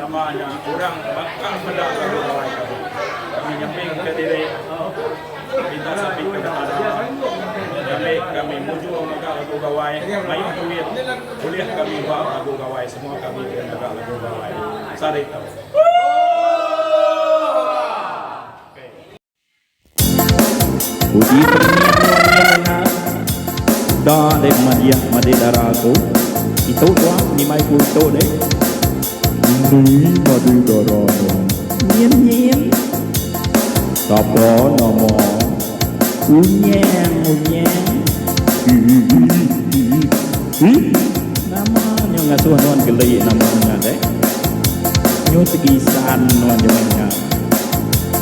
namanya orang bakal mendak lagu gawai kami nyamping ke diri minta sapi kepada kami muncul mendak lagu gawai main duit kuliah kami buat lagu gawai semua kami mendak lagu gawai sarit Puji pernian da de madia madedaraku itu doang ni mai ku to de ni madedaraku nyen nyen sapa nama unyeng namanya ngasuh non geli namanya de nyu tegisan non jamanya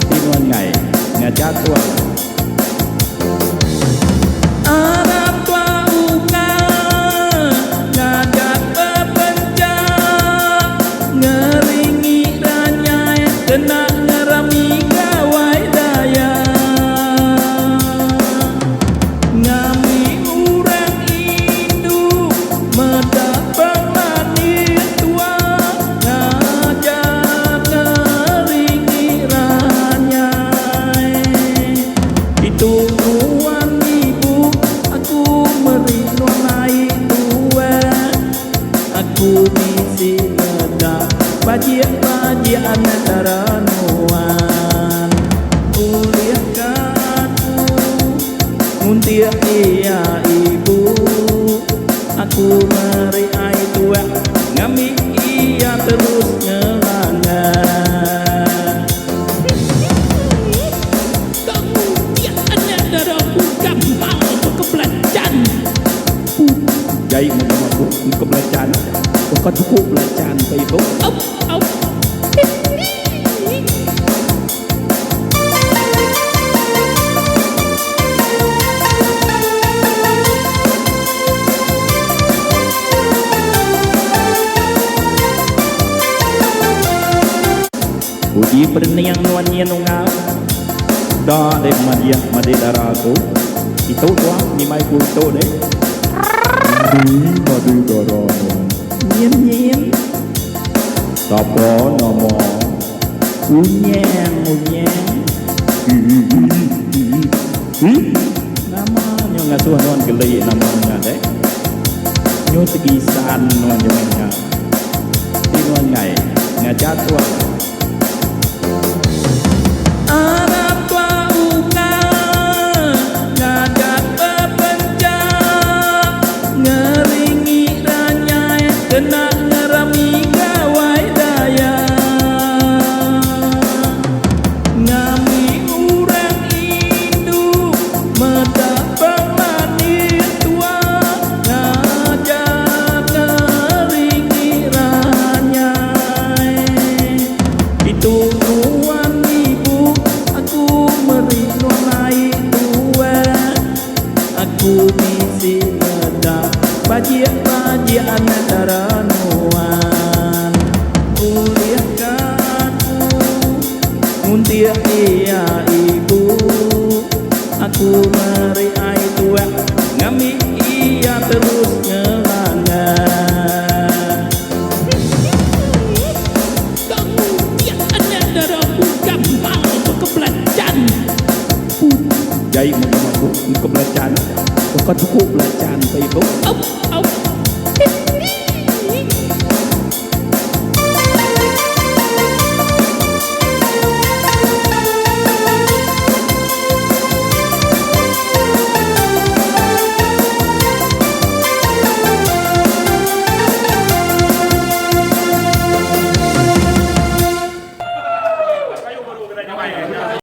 tinuan ngai ngajatuan bajian taranuan kuliahkanku muntir iya ibu aku meriai tua ngami iya terus ngelana kemudian darahku gampang untuk kebelacan jai mau kebelacan bukan cukup belacan ke ibu Puji perniang nuannya nungau da de madia madedaraku itu doang ni mai ku to de ni madedaraku nyen nyen sapa nama unyeng namanya ngasuh non geli namanya de nyu tegisan non jamanya tinuan ngai ngajatuan bajian taranuan kuliahkanku muntir iya ibu aku meriai tua ngami iya terus ngelana kemudian darahku gampang untuk kebelacan jai mau kebelacan bukan cukup belacan ke ibu